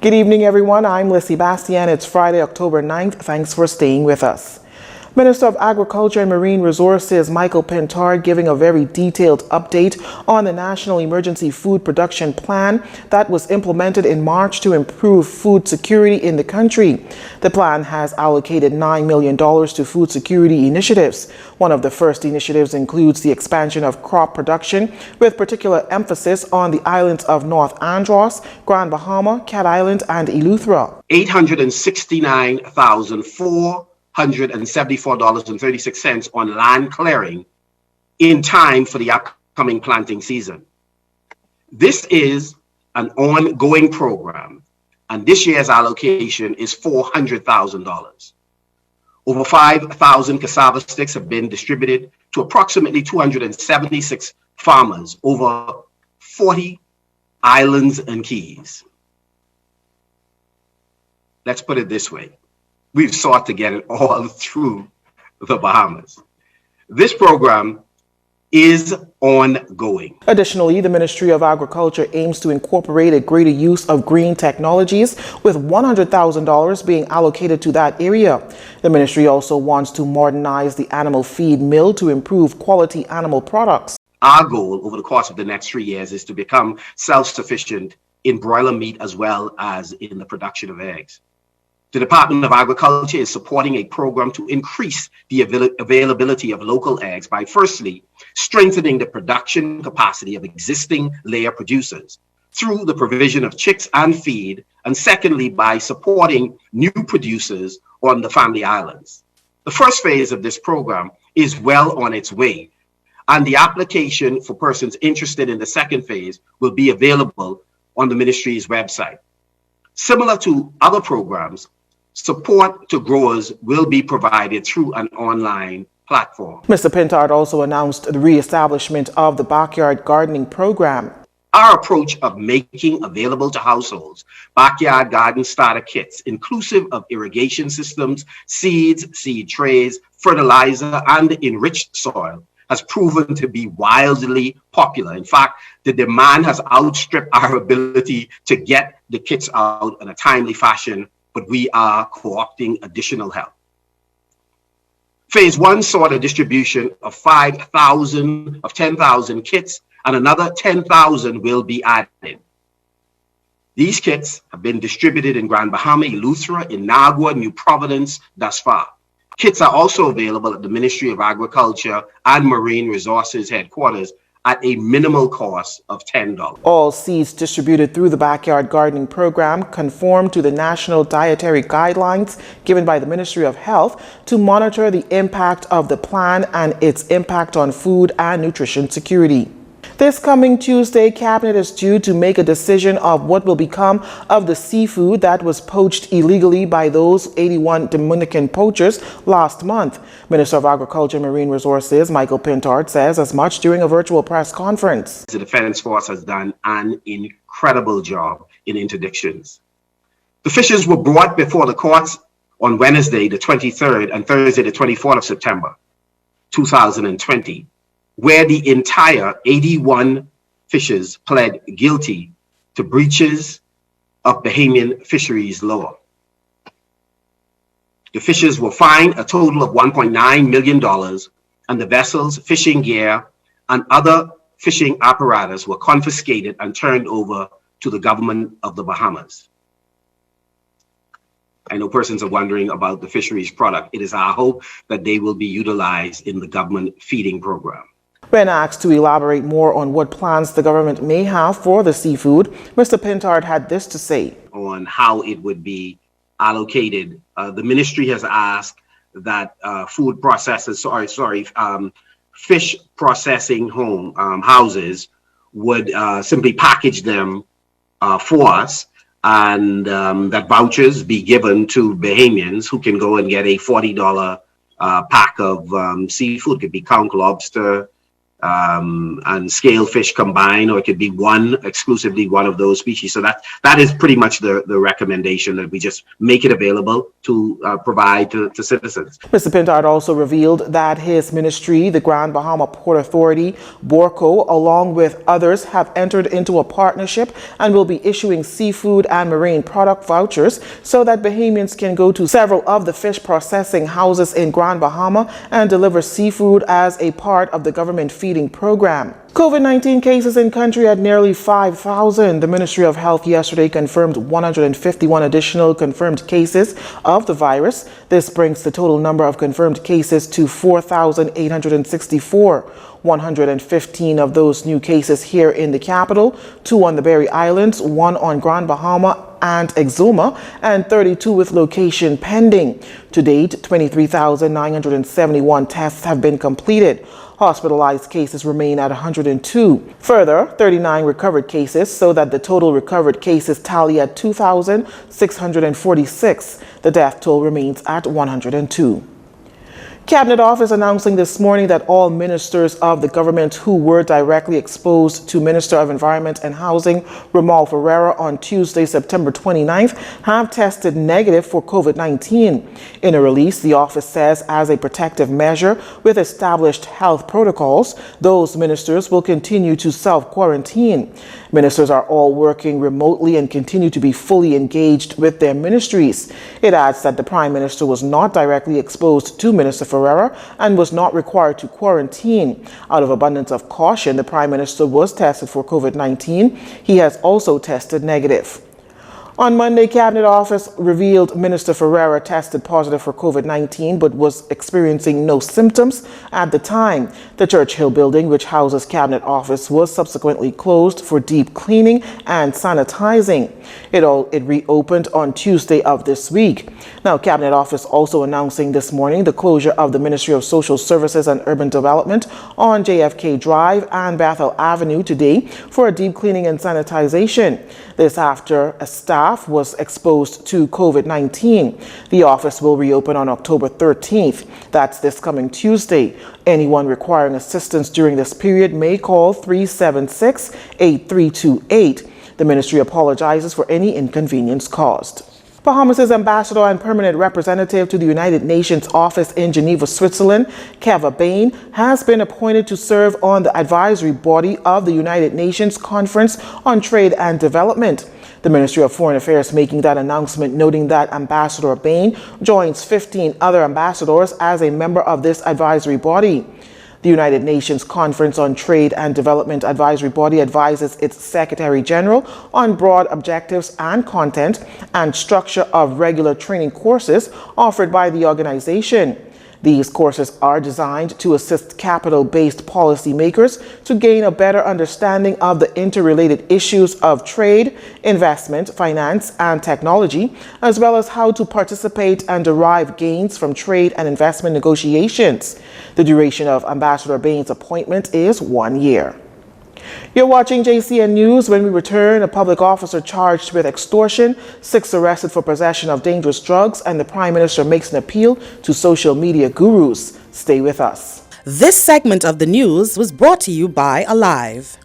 Good evening, everyone. I'm Lissy Bastian. It's Friday, October 9th. Thanks for staying with us. Minister of Agriculture and Marine Resources Michael Pintard giving a very detailed update on the National Emergency Food Production Plan that was implemented in March to improve food security in the country. The plan has allocated $9 million to food security initiatives. One of the first initiatives includes the expansion of crop production with particular emphasis on the islands of North Andros, Grand Bahama, Cat Island, and Eleuthera. $869,474.36 on land clearing in time for the upcoming planting season. This is an ongoing program, and this year's allocation is $400,000. Over 5,000 cassava sticks have been distributed to approximately 276 farmers over 40 islands and keys. Let's put it this way. We've sought to get it all through the Bahamas. This program is ongoing. Additionally, the Ministry of Agriculture aims to incorporate a greater use of green technologies, with $100,000 being allocated to that area. The ministry also wants to modernize the animal feed mill to improve quality animal products. Our goal over the course of the next 3 years is to become self-sufficient in broiler meat as well as in the production of eggs. The Department of Agriculture is supporting a program to increase the availability of local eggs by firstly strengthening the production capacity of existing layer producers through the provision of chicks and feed, and secondly by supporting new producers on the family islands. The first phase of this program is well on its way, and the application for persons interested in the second phase will be available on the ministry's website. Similar to other programs, support to growers will be provided through an online platform. Mr. Pintard also announced the re-establishment of the backyard gardening program. Our approach of making available to households backyard garden starter kits, inclusive of irrigation systems, seeds, seed trays, fertilizer, and enriched soil, has proven to be wildly popular. In fact, the demand has outstripped our ability to get the kits out in a timely fashion, but we are co-opting additional help. Phase 1 saw the distribution of 10,000 kits, and another 10,000 will be added. These kits have been distributed in Grand Bahama, Eleuthera, in Nagua, New Providence thus far. Kits are also available at the Ministry of Agriculture and Marine Resources headquarters at a minimal cost of $10. All seeds distributed through the backyard gardening program conform to the national dietary guidelines given by the Ministry of Health to monitor the impact of the plan and its impact on food and nutrition security. This coming Tuesday, Cabinet is due to make a decision of what will become of the seafood that was poached illegally by those 81 Dominican poachers last month. Minister of Agriculture and Marine Resources Michael Pintard says as much during a virtual press conference. The Defense Force has done an incredible job in interdictions. The fishes were brought before the courts on Wednesday, the 23rd, and Thursday, the 24th of September, 2020. Where the entire 81 fishes pled guilty to breaches of Bahamian fisheries law. The fishes were fined a total of $1.9 million, and the vessels, fishing gear, and other fishing apparatus were confiscated and turned over to the government of the Bahamas. I know persons are wondering about the fisheries product. It is our hope that they will be utilized in the government feeding program. When asked to elaborate more on what plans the government may have for the seafood, Mr. Pintard had this to say. On how it would be allocated, the ministry has asked that fish processing houses would simply package them for us, and that vouchers be given to Bahamians who can go and get a $40 pack of seafood. It could be conch, lobster, and scale fish combined, or it could be exclusively one of those species. So that is pretty much the recommendation, that we just make it available to provide to citizens. Mr. Pintard also revealed that his ministry, the Grand Bahama Port Authority, BORCO, along with others, have entered into a partnership and will be issuing seafood and marine product vouchers so that Bahamians can go to several of the fish processing houses in Grand Bahama and deliver seafood as a part of the government feeding program. COVID-19 cases in country at nearly 5,000. The Ministry of Health yesterday confirmed 151 additional confirmed cases of the virus. This brings the total number of confirmed cases to 4,864. 115 of those new cases here in the capital, 2 on the Berry Islands, 1 on Grand Bahama and Exuma, and 32 with location pending. To date, 23,971 tests have been completed. Hospitalized cases remain at 102. Further, 39 recovered cases, so that the total recovered cases tally at 2,646. The death toll remains at 102. Cabinet Office announcing this morning that all ministers of the government who were directly exposed to Minister of Environment and Housing Ramal Ferreira on Tuesday, September 29th, have tested negative for COVID-19. In a release, the office says as a protective measure with established health protocols, those ministers will continue to self-quarantine. Ministers are all working remotely and continue to be fully engaged with their ministries. It adds that the Prime Minister was not directly exposed to Minister Ferreira and was not required to quarantine. Out of abundance of caution, the Prime Minister was tested for COVID-19. He has also tested negative. On Monday, Cabinet Office revealed Minister Ferreira tested positive for COVID-19 but was experiencing no symptoms at the time. The Churchill building, which houses Cabinet Office, was subsequently closed for deep cleaning and sanitizing. It reopened on Tuesday of this week. Now, Cabinet Office also announcing this morning the closure of the Ministry of Social Services and Urban Development on JFK Drive and Bethel Avenue today for a deep cleaning and sanitization. This after a staff was exposed to COVID-19. The office will reopen on October 13th. That's this coming Tuesday. Anyone requiring assistance during this period may call 376-8328. The ministry apologizes for any inconvenience caused. Bahamas' ambassador and permanent representative to the United Nations office in Geneva, Switzerland, Keva Bain, has been appointed to serve on the advisory body of the United Nations Conference on Trade and Development. The Ministry of Foreign Affairs making that announcement, noting that Ambassador Bain joins 15 other ambassadors as a member of this advisory body. The United Nations Conference on Trade and Development Advisory Body advises its Secretary General on broad objectives and content and structure of regular training courses offered by the organization. These courses are designed to assist capital-based policymakers to gain a better understanding of the interrelated issues of trade, investment, finance, and technology, as well as how to participate and derive gains from trade and investment negotiations. The duration of Ambassador Bain's appointment is 1 year. You're watching JCN News. When we return, a public officer charged with extortion, 6 arrested for possession of dangerous drugs, and the Prime Minister makes an appeal to social media gurus. Stay with us. This segment of the news was brought to you by Alive.